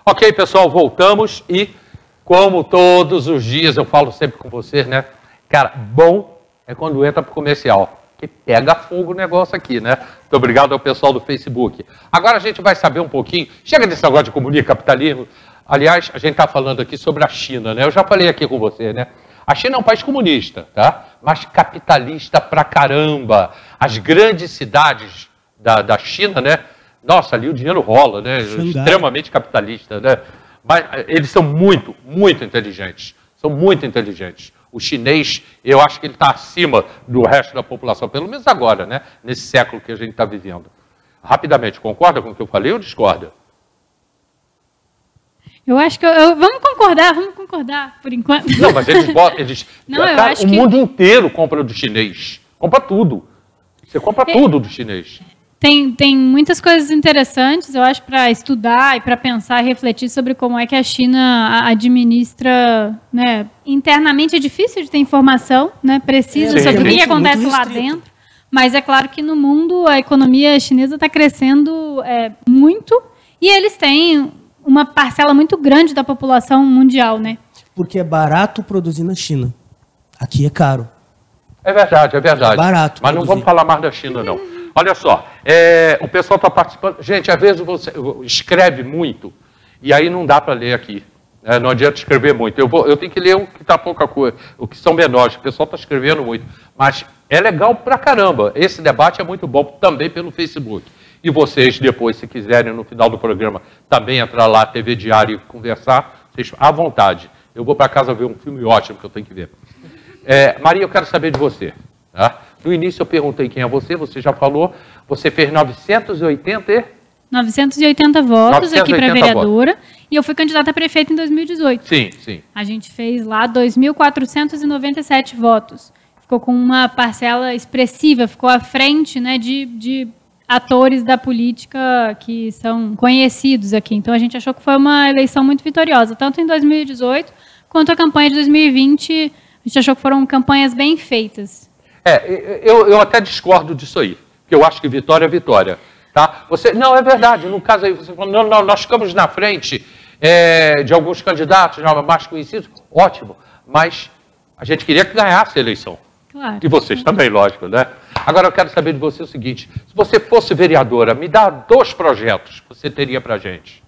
Ok, pessoal, voltamos e, como todos os dias, eu falo sempre com vocês, né? Cara, bom é quando entra pro comercial, que pega fogo o negócio aqui, né? Muito obrigado ao pessoal do Facebook. Agora a gente vai saber um pouquinho, chega desse negócio de comunismo, capitalismo. Aliás, a gente está falando aqui sobre a China, né? Eu já falei aqui com você, né? A China é um país comunista, tá? Mas capitalista pra caramba. As grandes cidades da China, né? Nossa, ali o dinheiro rola, né? Extremamente capitalista, né? Mas eles são muito, muito inteligentes. São muito inteligentes. O chinês, eu acho que ele está acima do resto da população, pelo menos agora, né? Nesse século que a gente está vivendo. Rapidamente, concorda com o que eu falei ou discorda? Eu acho que vamos concordar por enquanto. Não, mas não, cara, eu acho o mundo inteiro compra do chinês. Compra tudo. Você compra tudo do chinês. Tem muitas coisas interessantes, eu acho, para estudar e para pensar e refletir sobre como é que a China administra, né? Internamente é difícil de ter informação, né? Precisa sobre o que acontece lá dentro. Mas é claro que no mundo a economia chinesa está crescendo muito e eles têm uma parcela muito grande da população mundial, né? Porque é barato produzir na China. Aqui é caro. É verdade, é verdade. É barato. Mas não vamos falar mais da China, não. Olha só, o pessoal está participando. Gente, às vezes você escreve muito e aí não dá para ler aqui. Não adianta escrever muito. Eu tenho que ler o que está pouca coisa, o que são menores. O pessoal está escrevendo muito. Mas é legal pra caramba. Esse debate é muito bom também pelo Facebook. E vocês, depois, se quiserem, no final do programa, também entrar lá, TV Diário, e conversar, vocês, à vontade. Eu vou para casa ver um filme ótimo que eu tenho que ver. Maria, eu quero saber de você. Tá? No início eu perguntei quem é você, você já falou. Você fez 980 votos aqui para vereadora. Votos. E eu fui candidata a prefeita em 2018. Sim, sim. A gente fez lá 2.497 votos. Ficou com uma parcela expressiva, ficou à frente, né, de atores da política que são conhecidos aqui. Então, a gente achou que foi uma eleição muito vitoriosa, tanto em 2018 quanto a campanha de 2020. A gente achou que foram campanhas bem feitas. Eu até discordo disso aí, porque eu acho que vitória é vitória. Tá? Não, é verdade. No caso aí, você falou, não, nós ficamos na frente de alguns candidatos mais conhecidos. Ótimo, mas a gente queria que ganhasse a eleição. Claro. E vocês também, lógico, né? Agora eu quero saber de você o seguinte, se você fosse vereadora, me dá 2 projetos que você teria para a gente,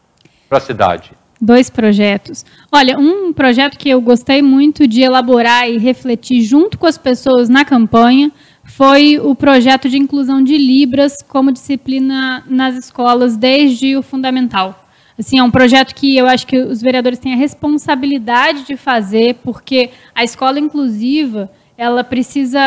para a cidade. 2 projetos. Olha, um projeto que eu gostei muito de elaborar e refletir junto com as pessoas na campanha foi o projeto de inclusão de Libras como disciplina nas escolas desde o fundamental. Assim, é um projeto que eu acho que os vereadores têm a responsabilidade de fazer, porque a escola inclusiva ela precisa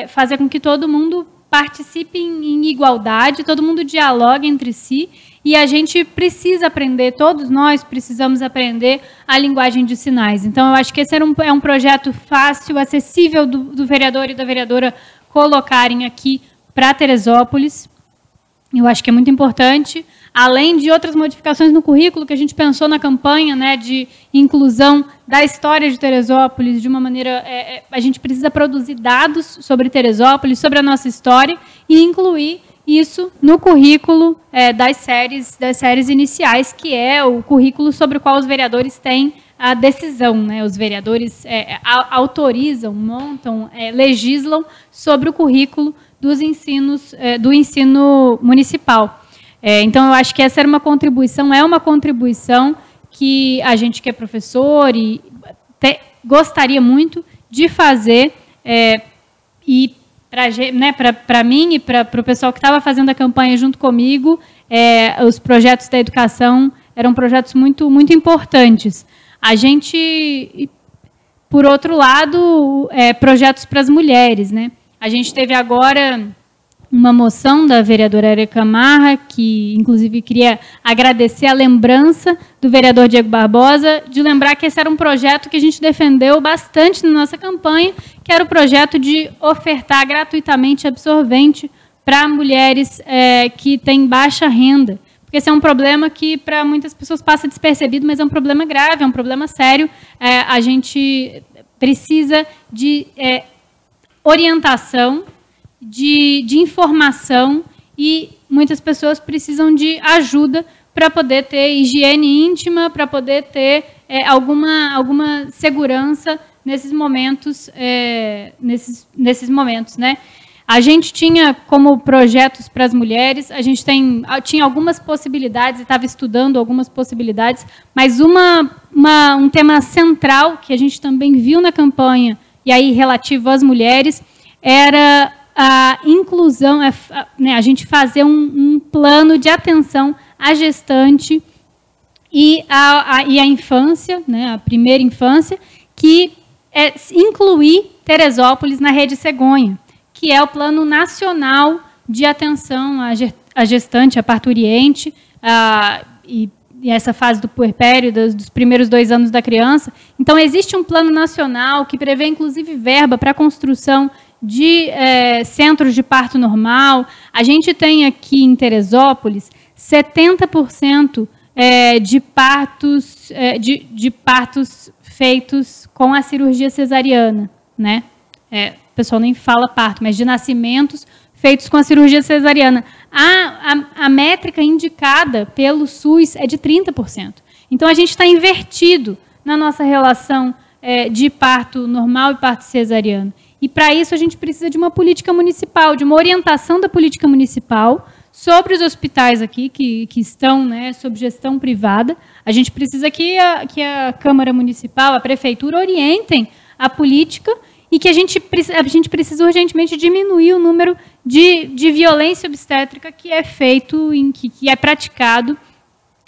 fazer com que todo mundo participe em igualdade, todo mundo dialogue entre si, e a gente precisa aprender, todos nós precisamos aprender a linguagem de sinais. Então, eu acho que esse é um projeto fácil, acessível do vereador e da vereadora colocarem aqui para Teresópolis. Eu acho que é muito importante, além de outras modificações no currículo que a gente pensou na campanha, né, de inclusão da história de Teresópolis, de uma maneira... a gente precisa produzir dados sobre Teresópolis, sobre a nossa história, e incluir isso no currículo das séries iniciais, que é o currículo sobre o qual os vereadores têm a decisão, né? Os vereadores autorizam, montam, legislam sobre o currículo dos ensinos, do ensino municipal. Então, eu acho que essa era uma contribuição que a gente que é professor e gostaria muito de fazer, e para mim e para o pessoal que estava fazendo a campanha junto comigo, os projetos da educação eram projetos muito, muito importantes. A gente, por outro lado, projetos para as mulheres, né? A gente teve agora uma moção da vereadora Érica Marra, que, inclusive, queria agradecer a lembrança do vereador Diego Barbosa, de lembrar que esse era um projeto que a gente defendeu bastante na nossa campanha, que era o projeto de ofertar gratuitamente absorvente para mulheres que têm baixa renda. Porque esse é um problema que, para muitas pessoas, passa despercebido, mas é um problema grave, é um problema sério. A gente precisa de orientação, de informação, e muitas pessoas precisam de ajuda para poder ter higiene íntima, para poder ter alguma segurança nesses momentos, nesses momentos, né? A gente tinha como projetos para as mulheres, a gente tinha algumas possibilidades, estava estudando algumas possibilidades, mas um tema central que a gente também viu na campanha, e aí relativo às mulheres, era a inclusão, né, a gente fazer um plano de atenção à gestante e à infância, né, a primeira infância, que incluir Teresópolis na Rede Cegonha, que é o Plano Nacional de Atenção à Gestante, à parturiente, e essa fase do puerpério, dos primeiros 2 anos da criança. Então, existe um plano nacional que prevê, inclusive, verba para a construção de centros de parto normal. A gente tem aqui em Teresópolis 70% de partos feitos com a cirurgia cesariana, né? O pessoal nem fala parto, mas de nascimentos feitos com a cirurgia cesariana. A métrica indicada pelo SUS é de 30%. Então, a gente está invertido na nossa relação de parto normal e parto cesariano. E, para isso, a gente precisa de uma política municipal, de uma orientação da política municipal sobre os hospitais aqui, que estão, né, sob gestão privada. A gente precisa que a Câmara Municipal, a Prefeitura, orientem a política e que a gente precisa urgentemente diminuir o número de violência obstétrica que é feito, que é praticado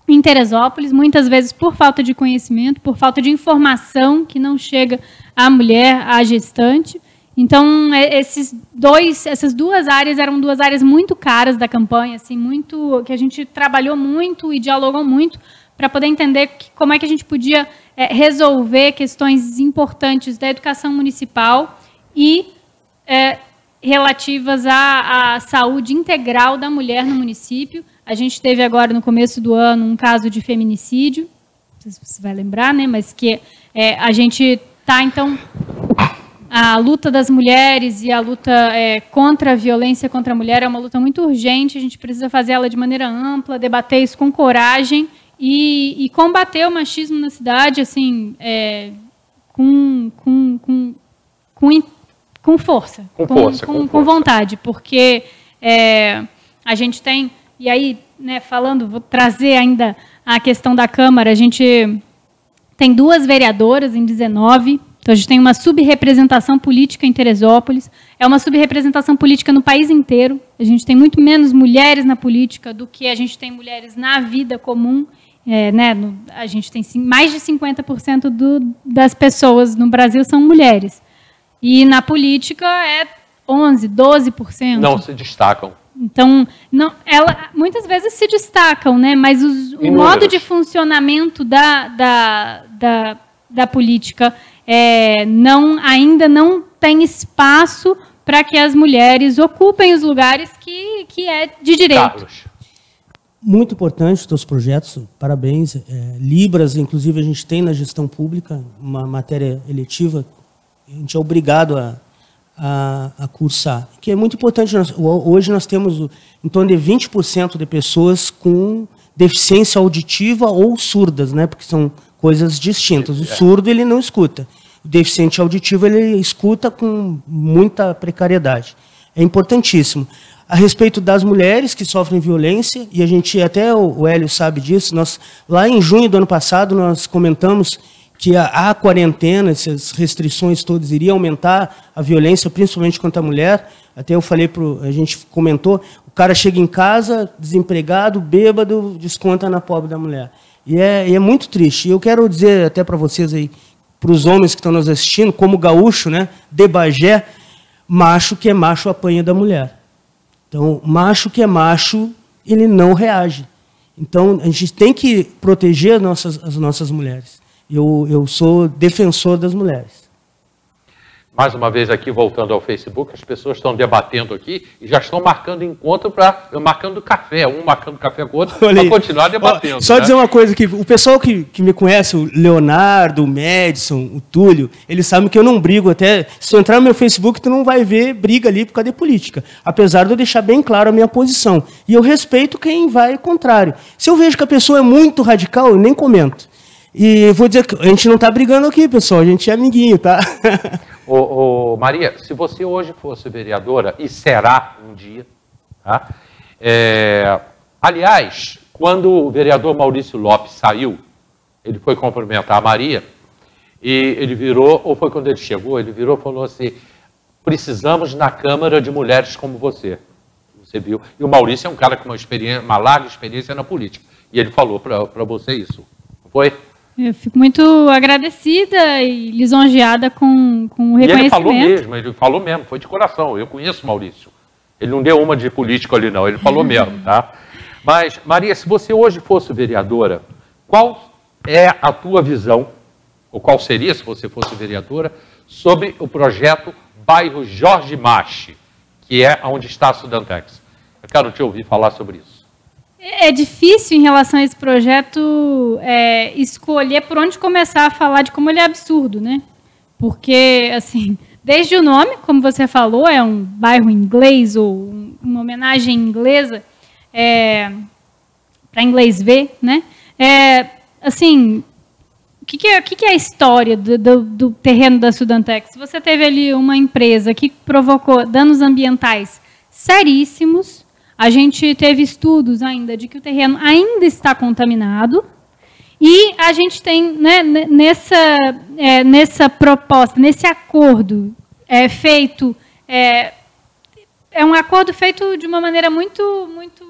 em Teresópolis, muitas vezes por falta de conhecimento, por falta de informação que não chega à mulher, à gestante. Então, essas 2 áreas eram 2 áreas muito caras da campanha, assim, que a gente trabalhou muito e dialogou muito para poder entender como é que a gente podia resolver questões importantes da educação municipal e relativas à saúde integral da mulher no município. A gente teve agora, no começo do ano, um caso de feminicídio, não sei se você vai lembrar, né? Mas que a gente está, então, a luta das mulheres e a luta contra a violência contra a mulher é uma luta muito urgente, a gente precisa fazer ela de maneira ampla, debater isso com coragem e combater o machismo na cidade, assim, com força, com vontade, porque a gente tem, e aí, né, vou trazer ainda a questão da Câmara, a gente tem 2 vereadoras em 19, então a gente tem uma subrepresentação política em Teresópolis, é uma subrepresentação política no país inteiro, a gente tem muito menos mulheres na política do que a gente tem mulheres na vida comum, né, a gente tem mais de 50% das pessoas no Brasil são mulheres. E na política é 11%, 12%. Não se destacam. Então, muitas vezes se destacam, né, mas o modo de funcionamento da política ainda não tem espaço para que as mulheres ocupem os lugares que é de direito. Carlos. Muito importante os teus projetos, parabéns. Libras, inclusive, a gente tem na gestão pública, uma matéria eletiva, a gente é obrigado a cursar, que é muito importante. Hoje nós temos em torno de 20% de pessoas com deficiência auditiva ou surdas, né, porque são coisas distintas. O surdo, ele não escuta. O deficiente auditivo, ele escuta com muita precariedade. É importantíssimo. A respeito das mulheres que sofrem violência, e a gente, até o Hélio sabe disso, lá em junho do ano passado, nós comentamos que a quarentena, essas restrições todas, iriam aumentar a violência, principalmente contra a mulher. Até eu falei, a gente comentou, o cara chega em casa, desempregado, bêbado, desconta na pobre da mulher. E é muito triste. E eu quero dizer até para vocês aí, para os homens que estão nos assistindo, como gaúcho, né, de Bagé, macho que é macho apanha da mulher. Então, macho que é macho, ele não reage. Então, a gente tem que proteger as nossas mulheres. Eu sou defensor das mulheres. Mais uma vez aqui, voltando ao Facebook, as pessoas estão debatendo aqui e já estão marcando encontro marcando café, um marcando café com o outro, para continuar debatendo. Só dizer uma coisa, que o pessoal que me conhece, o Leonardo, o Madison, o Túlio, eles sabem que eu não brigo. Até se tu entrar no meu Facebook, tu não vai ver briga ali por causa de política. Apesar de eu deixar bem claro a minha posição. E eu respeito quem vai contrário. Se eu vejo que a pessoa é muito radical, eu nem comento. E vou dizer que a gente não está brigando aqui, pessoal, a gente é amiguinho, tá? Maria, se você hoje fosse vereadora, e será um dia, tá? Aliás, quando o vereador Maurício Lopes saiu, ele foi cumprimentar a Maria, e ele virou, ou foi quando ele chegou, ele virou e falou assim, precisamos na Câmara de mulheres como você. Você viu? E o Maurício é um cara com uma larga experiência na política, e ele falou para você isso, não foi? Eu fico muito agradecida e lisonjeada com o reconhecimento. Ele falou mesmo, foi de coração. Eu conheço o Maurício. Ele não deu uma de político ali, não. Ele falou mesmo, tá? Mas, Maria, se você hoje fosse vereadora, qual é a tua visão, ou qual seria, se você fosse vereadora, sobre o projeto Bairro Jorge Mache, que é onde está a Sudantex? Eu quero te ouvir falar sobre isso. É difícil, em relação a esse projeto, escolher por onde começar a falar de como ele é absurdo, né? Porque, assim, desde o nome, como você falou, é um bairro inglês ou uma homenagem inglesa, para inglês ver, né? Assim, o que é a história do terreno da Sudantex? Você teve ali uma empresa que provocou danos ambientais seríssimos. A gente teve estudos ainda de que o terreno ainda está contaminado e a gente tem, né, nessa proposta, nesse acordo feito, um acordo feito de uma maneira muito, muito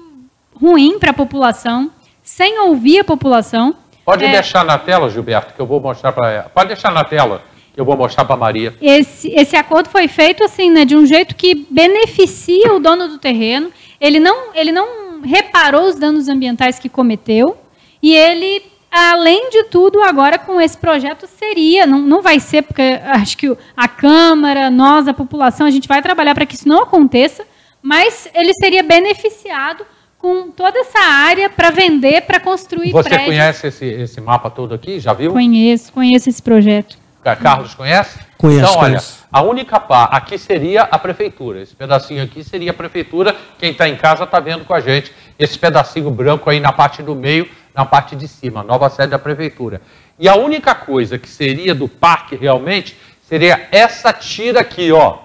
ruim para a população, sem ouvir a população. Pode deixar na tela, Gilberto, que eu vou mostrar para ela. Pode deixar na tela, que eu vou mostrar para a Maria. Esse acordo foi feito assim, né, de um jeito que beneficia o dono do terreno. Ele não reparou os danos ambientais que cometeu e ele, além de tudo, agora com esse projeto seria, não vai ser, porque acho que a Câmara, nós, a população, a gente vai trabalhar para que isso não aconteça, mas ele seria beneficiado com toda essa área para vender, para construir prédios. Você conhece esse mapa todo aqui? Já viu? Conheço esse projeto. Carlos conhece? Conheço. Então, olha, a única parte, aqui seria a prefeitura. Esse pedacinho aqui seria a prefeitura. Quem está em casa está vendo com a gente. Esse pedacinho branco aí na parte do meio, na parte de cima, nova sede da prefeitura. E a única coisa que seria do parque realmente seria essa tira aqui, ó.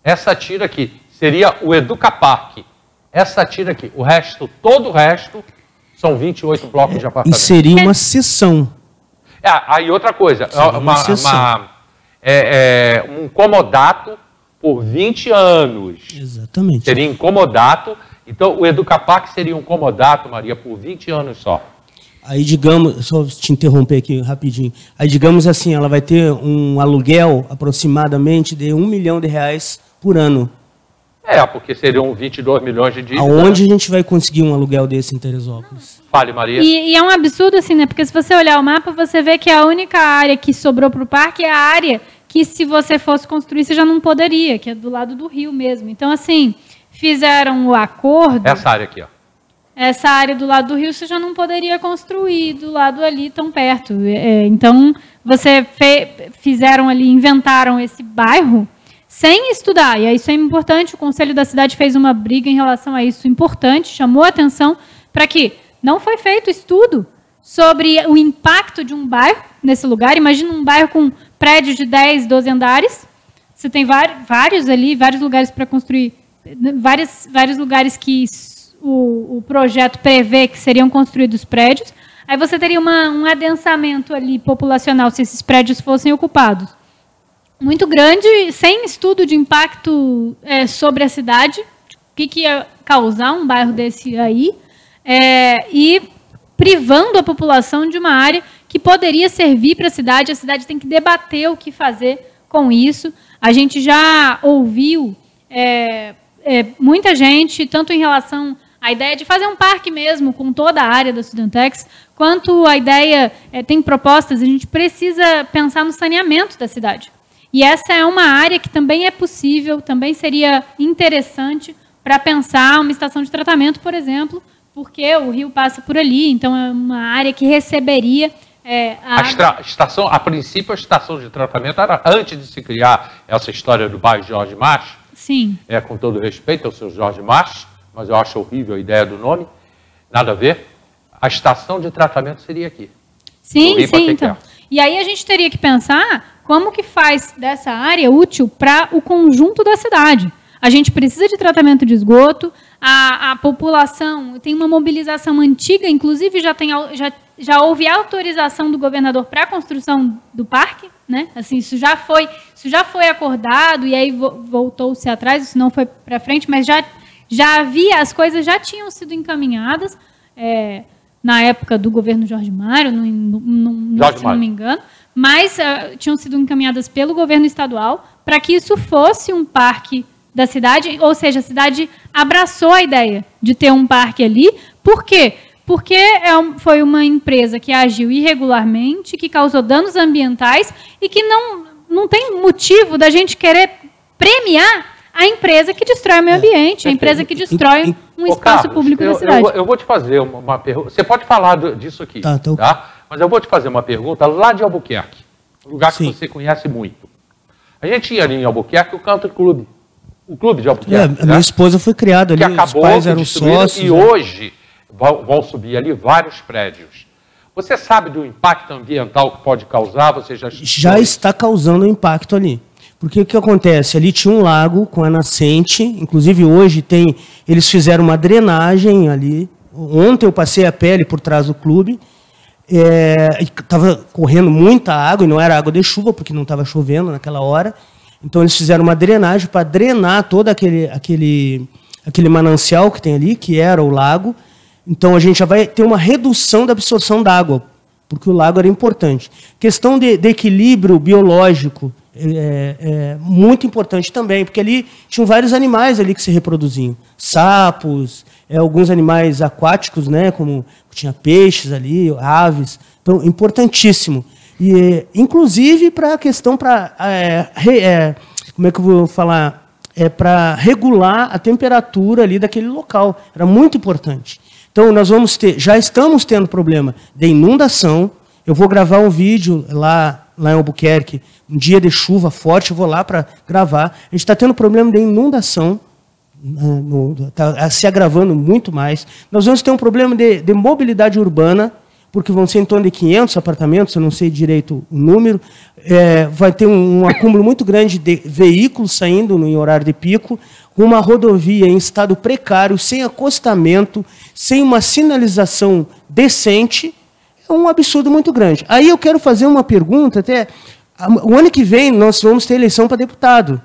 Essa tira aqui. Seria o Educaparque. Essa tira aqui. O resto, todo o resto, são 28 blocos de apartamentos. E seria uma seção. Aí outra coisa, um comodato por 20 anos. Exatamente. Seria incomodato. Então, o Educaparque seria um comodato, Maria, por 20 anos só. Aí, digamos, só te interromper aqui rapidinho. Aí, digamos assim, ela vai ter um aluguel aproximadamente de R$1 milhão por ano. Porque seriam 22 milhões de dívidas. Aonde a gente vai conseguir um aluguel desse em Teresópolis? Fale, Maria. E é um absurdo, assim, né? Porque se você olhar o mapa, você vê que a única área que sobrou para o parque é a área que, se você fosse construir, você já não poderia, que é do lado do rio mesmo. Então, assim, fizeram o acordo... Essa área aqui, ó. Essa área do lado do rio você já não poderia construir do lado ali tão perto. Então, fizeram ali, inventaram esse bairro sem estudar. E isso é importante. O Conselho da Cidade fez uma briga em relação a isso importante, chamou a atenção para que não foi feito estudo sobre o impacto de um bairro nesse lugar. Imagina um bairro com prédios de 10, 12 andares. Você tem vários ali, vários lugares para construir, vários lugares que o projeto prevê que seriam construídos prédios. Aí você teria um adensamento ali populacional se esses prédios fossem ocupados. Muito grande, sem estudo de impacto sobre a cidade, o que ia causar um bairro desse aí, e privando a população de uma área que poderia servir para a cidade tem que debater o que fazer com isso. A gente já ouviu muita gente, tanto em relação à ideia de fazer um parque mesmo, com toda a área da Sudantex, quanto a ideia, tem propostas, a gente precisa pensar no saneamento da cidade. E essa é uma área que também é possível, também seria interessante para pensar uma estação de tratamento, por exemplo, porque o rio passa por ali, então é uma área que receberia a princípio, a estação de tratamento era, antes de se criar essa história do bairro Jorge March, sim. Com todo respeito ao seu Jorge March, mas eu acho horrível a ideia do nome, nada a ver, a estação de tratamento seria aqui. Sim, sim, então. E aí a gente teria que pensar como que faz dessa área útil para o conjunto da cidade. A gente precisa de tratamento de esgoto, a população tem uma mobilização antiga, inclusive já houve autorização do governador para a construção do parque, né? Assim, isso já foi acordado e aí voltou-se atrás, isso não foi para frente, mas já havia, as coisas já tinham sido encaminhadas na época do governo Jorge Mário, se não me engano, mas tinham sido encaminhadas pelo governo estadual para que isso fosse um parque da cidade, ou seja, a cidade abraçou a ideia de ter um parque ali. Por quê? Porque foi uma empresa que agiu irregularmente, que causou danos ambientais e que não tem motivo da gente querer premiar a empresa que destrói o meio ambiente, a empresa que destrói um espaço Carlos, público da cidade. Eu vou te fazer uma pergunta. Você pode falar disso aqui, tá? Mas eu vou te fazer uma pergunta lá de Albuquerque, um lugar que você conhece muito. A gente ia ali em Albuquerque, o Country Club. O clube de Albuquerque. A minha esposa foi criada ali, os pais eram sócios. E hoje vão subir ali vários prédios. Você sabe do impacto ambiental que pode causar? Você já está causando impacto ali. Porque o que acontece? Ali tinha um lago com a nascente, inclusive hoje eles fizeram uma drenagem ali. Ontem eu passei a pele por trás do clube, estava correndo muita água, e não era água de chuva, porque não estava chovendo naquela hora. Então eles fizeram uma drenagem para drenar todo aquele manancial que tem ali, que era o lago. Então a gente já vai ter uma redução da absorção d'água, porque o lago era importante. Questão de equilíbrio biológico é muito importante também, porque ali tinham vários animais ali que se reproduziam. Sapos, alguns animais aquáticos, né, como tinha peixes ali, aves. Então, importantíssimo. E, inclusive, para a questão como é que eu vou falar? Para regular a temperatura ali daquele local. Era muito importante. Então, nós já estamos tendo problema de inundação. Eu vou gravar um vídeo lá em Albuquerque, um dia de chuva forte, eu vou lá para gravar. A gente está tendo problema de inundação, está se agravando muito mais. Nós vamos ter um problema de mobilidade urbana, porque vão ser em torno de 500 apartamentos, eu não sei direito o número. Vai ter um acúmulo muito grande de veículos saindo em horário de pico, uma rodovia em estado precário, sem acostamento, sem uma sinalização decente. É um absurdo muito grande. Aí eu quero fazer uma pergunta, o ano que vem nós vamos ter eleição para deputado.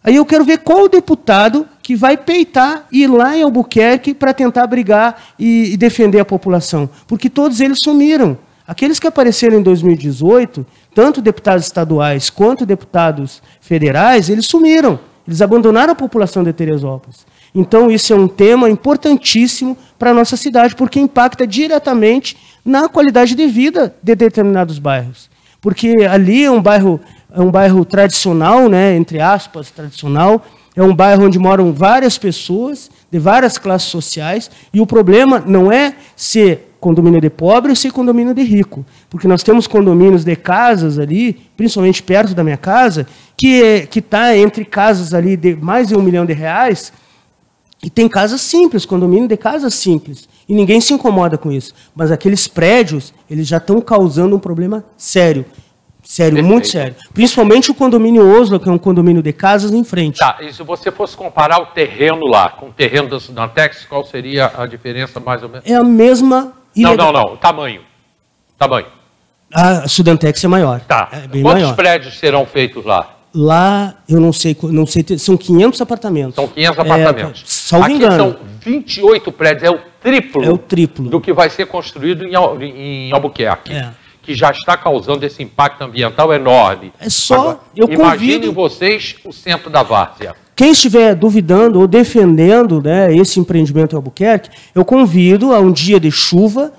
Aí eu quero ver qual o deputado que vai peitar e ir lá em Albuquerque para tentar brigar e defender a população. Porque todos eles sumiram. Aqueles que apareceram em 2018, tanto deputados estaduais quanto deputados federais, eles sumiram. Eles abandonaram a população de Teresópolis. Então, isso é um tema importantíssimo para a nossa cidade, porque impacta diretamente na qualidade de vida de determinados bairros. Porque ali é um bairro tradicional, né, entre aspas, tradicional, é um bairro onde moram várias pessoas, de várias classes sociais, e o problema não é ser condomínio de pobre ou ser condomínio de rico, porque nós temos condomínios de casas ali, principalmente perto da minha casa, que está entre casas ali de mais de R$1 milhão, e tem casas simples, condomínio de casas simples, e ninguém se incomoda com isso. Mas aqueles prédios, eles já estão causando um problema sério. Sério, perfeito. Muito sério. Principalmente o condomínio Oslo, que é um condomínio de casas em frente. Tá, e se você fosse comparar o terreno lá com o terreno da Sudantex, qual seria a diferença mais ou menos? É a mesma... Não, tamanho. A Sudantex é maior. Tá. É bem Quantos maior. prédios serão feitos lá? Lá, eu não sei, são 500 apartamentos. São 500 apartamentos. Salvo engano. São 28 prédios, é o triplo. É o triplo. Do que vai ser construído em Albuquerque. Que já está causando esse impacto ambiental enorme. É só, agora, imaginem vocês o centro da Várzea. Quem estiver duvidando ou defendendo, né, esse empreendimento em Albuquerque, eu convido a um dia de chuva,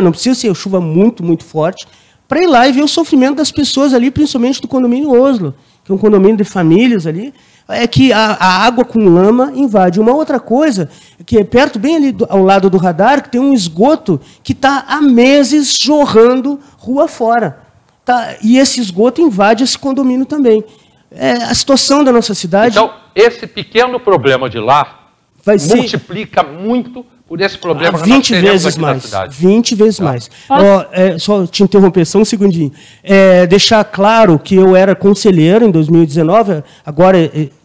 não precisa ser chuva muito, muito forte, para ir lá e ver o sofrimento das pessoas ali, principalmente do condomínio Oslo, que é um condomínio de famílias ali, é que a água com lama invade. Uma outra coisa, que é perto, bem ali ao lado do radar, que tem um esgoto que está há meses jorrando rua fora. Tá? E esse esgoto invade esse condomínio também. A situação da nossa cidade... Então, esse pequeno problema de lá multiplica muito por esse problema que nós teremos aqui na cidade. 20 vezes mais. Só te interromper, só um segundinho. Deixar claro que eu era conselheiro em 2019, agora,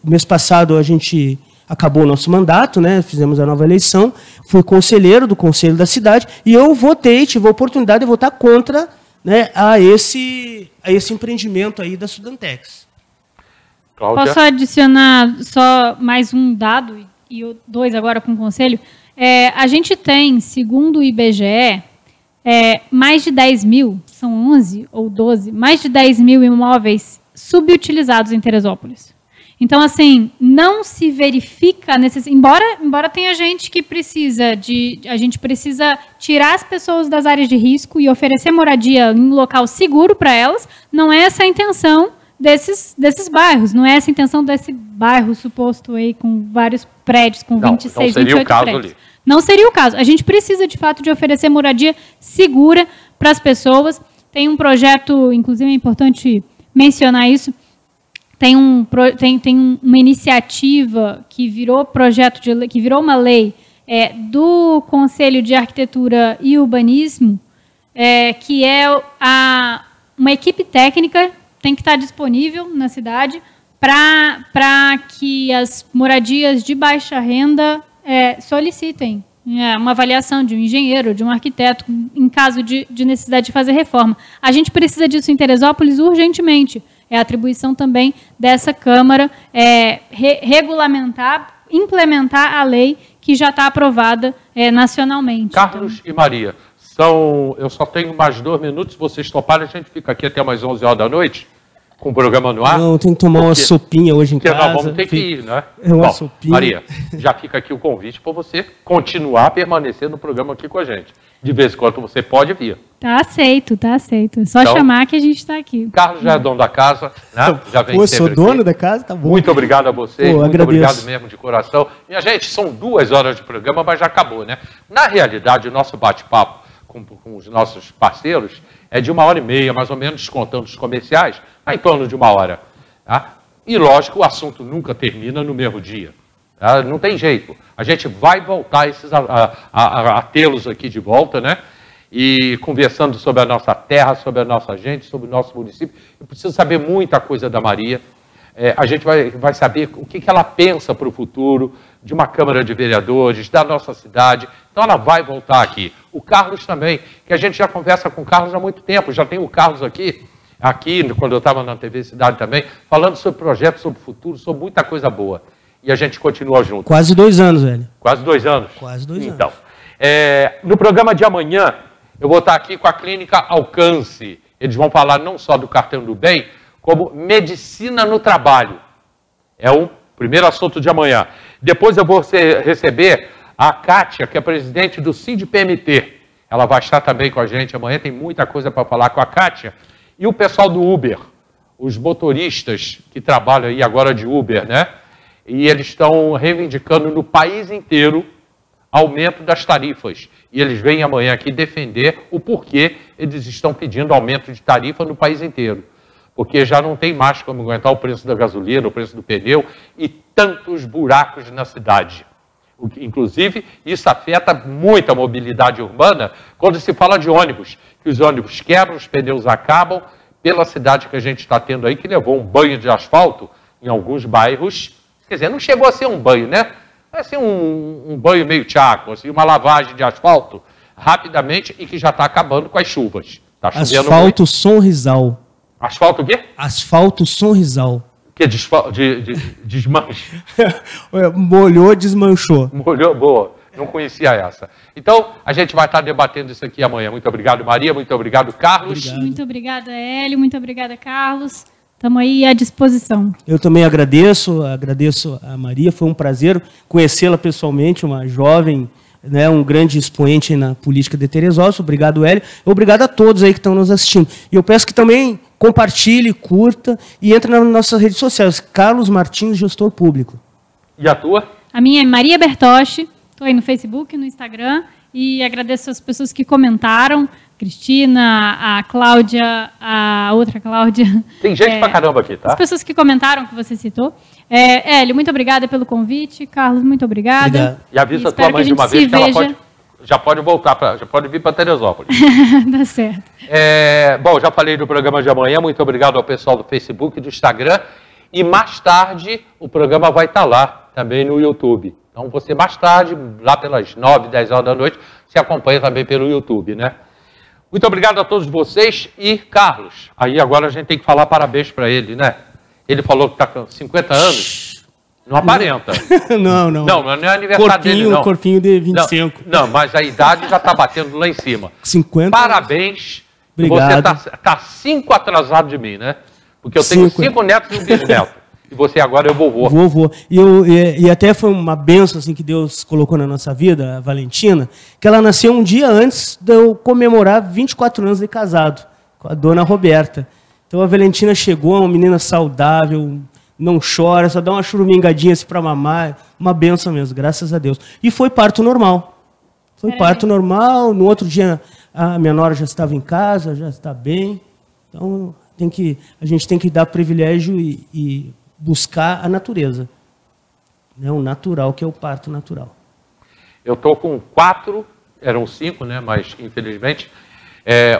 mês passado, a gente acabou o nosso mandato, né? Fizemos a nova eleição, fui conselheiro do Conselho da Cidade, e eu tive a oportunidade de votar contra, né, a esse empreendimento aí da Sudantex. Cláudia? Posso adicionar só mais um dado, e dois agora com o Conselho? A gente tem, segundo o IBGE, mais de 10 mil, são 11 ou 12, mais de 10 mil imóveis subutilizados em Teresópolis. Então, assim, não se verifica a necessidade... Embora tenha gente que a gente precisa tirar as pessoas das áreas de risco e oferecer moradia em um local seguro para elas, não é essa a intenção desses bairros, não é essa a intenção desse bairro suposto aí com vários prédios, com 26, 28 prédios. Ali. Não seria o caso. A gente precisa, de fato, de oferecer moradia segura para as pessoas. Tem um projeto, inclusive é importante mencionar isso, tem uma iniciativa que virou projeto de lei, que virou uma lei do Conselho de Arquitetura e Urbanismo, que é uma equipe técnica tem que estar disponível na cidade para que as moradias de baixa renda solicitem uma avaliação de um engenheiro, de um arquiteto, em caso de necessidade de fazer reforma. A gente precisa disso em Teresópolis urgentemente. É a atribuição também dessa Câmara regulamentar, implementar a lei que já está aprovada nacionalmente. Carlos e Maria, eu só tenho mais 2 minutos, se vocês toparem, a gente fica aqui até mais 11 horas da noite, com o programa no ar. Não, tem que tomar uma sopinha hoje em casa. Porque nós vamos ter que ir, né? Uma sopinha. Maria, já fica aqui o convite para você continuar a permanecer no programa aqui com a gente. De vez em quando você pode vir. Tá aceito, tá aceito. Só então, chamar que a gente está aqui. Carlos já é dono da casa, né? Já vem sempre sou dono da casa, tá bom. Muito obrigado a você, muito obrigado mesmo de coração. Minha gente, são 2 horas de programa, mas já acabou, né? Na realidade, o nosso bate-papo com os nossos parceiros é de 1h30, mais ou menos, descontando os comerciais, em torno de 1 hora. Tá? E, lógico, o assunto nunca termina no mesmo dia. Tá? Não tem jeito. A gente vai voltar a tê-los aqui de volta, né? E conversando sobre a nossa terra, sobre a nossa gente, sobre o nosso município. Eu preciso saber muita coisa da Maria. A gente vai saber o que ela pensa para o futuro de uma Câmara de Vereadores, da nossa cidade. Então, ela vai voltar aqui. O Carlos também, que a gente já conversa com o Carlos há muito tempo. Já tem o Carlos aqui, quando eu estava na TV Cidade também, falando sobre projetos, sobre o futuro, sobre muita coisa boa. E a gente continua junto. Quase 2 anos, velho. Quase 2 anos? Quase 2 anos. Então, no programa de amanhã, eu vou estar aqui com a Clínica Alcance. Eles vão falar não só do Cartão do Bem, como medicina no trabalho. É o primeiro assunto de amanhã. Depois eu vou receber a Kátia, que é presidente do CID-PMT. Ela vai estar também com a gente amanhã, tem muita coisa para falar com a Kátia. E o pessoal do Uber, os motoristas que trabalham aí agora de Uber, né? E eles estão reivindicando no país inteiro aumento das tarifas. E eles vêm amanhã aqui defender o porquê eles estão pedindo aumento de tarifa no país inteiro. Porque já não tem mais como aguentar o preço da gasolina, o preço do pneu e tantos buracos na cidade. Inclusive, isso afeta muito a mobilidade urbana quando se fala de ônibus, que os ônibus quebram, os pneus acabam, pela cidade que a gente está tendo aí, que levou um banho de asfalto em alguns bairros. Quer dizer, não chegou a ser um banho, né? Vai ser um banho meio tchaco, assim, uma lavagem de asfalto rapidamente e que já está acabando com as chuvas. Tá chovendo asfalto muito. Sonrisal. Asfalto o quê? Asfalto Sonrisal. Que desmanche. Molhou, desmanchou. Molhou, boa. Não conhecia essa. Então, a gente vai estar debatendo isso aqui amanhã. Muito obrigado, Maria. Muito obrigado, Carlos. Obrigado. Muito obrigada, Hélio. Muito obrigada, Carlos. Estamos aí à disposição. Eu também agradeço a Maria. Foi um prazer conhecê-la pessoalmente, uma jovem né, um grande expoente na política de Teresópolis. Obrigado, Hélio. Obrigado a todos aí que estão nos assistindo. E eu peço que também compartilhe, curta e entre nas nossas redes sociais. Carlos Martins, gestor público. E a tua? A minha é Maria Bertoshi. Estou aí no Facebook, no Instagram. E agradeço as pessoas que comentaram. Cristina, a Cláudia, a outra Cláudia. Tem gente pra caramba aqui, tá? As pessoas que comentaram, que você citou. Hélio, muito obrigada pelo convite. Carlos, muito obrigada. Obrigado. E avisa a tua mãe de uma vez que ela já pode voltar, já pode vir para Teresópolis. Tá certo. Bom, já falei do programa de amanhã. Muito obrigado ao pessoal do Facebook e do Instagram. E mais tarde o programa vai estar lá, também no YouTube. Então você mais tarde, lá pelas 9, 10 horas da noite, se acompanha também pelo YouTube, né? Muito obrigado a todos vocês. E, Carlos, aí agora a gente tem que falar parabéns para ele, né? Ele falou que está com 50 anos. Não aparenta. Não. Não é aniversário dele, não. Corpinho de 25. Não, mas a idade já está batendo lá em cima. 50 Parabéns. Obrigado. Você está 5 atrasado de mim, né? Porque eu tenho 5 netos e um bisneto. E você agora é o vovô. Vovô. E até foi uma benção assim, que Deus colocou na nossa vida, a Valentina, que ela nasceu um dia antes de eu comemorar 24 anos de casado com a dona Roberta. Então a Valentina chegou, uma menina saudável, não chora, só dá uma churumingadinha assim para mamar. Uma benção mesmo, graças a Deus. E foi parto normal. Foi parto normal. No outro dia a minha nora já estava em casa, já está bem. Então a gente tem que dar privilégio e buscar a natureza, né? O natural, que é o parto natural. Eu estou com 4, eram 5, né? Mas infelizmente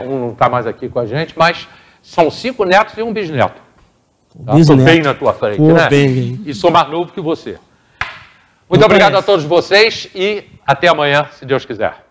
um não está mais aqui com a gente, mas são 5 netos e um bisneto. Estou bem na tua frente, né? Bem. E sou mais novo que você. Muito obrigado a todos vocês e até amanhã, se Deus quiser.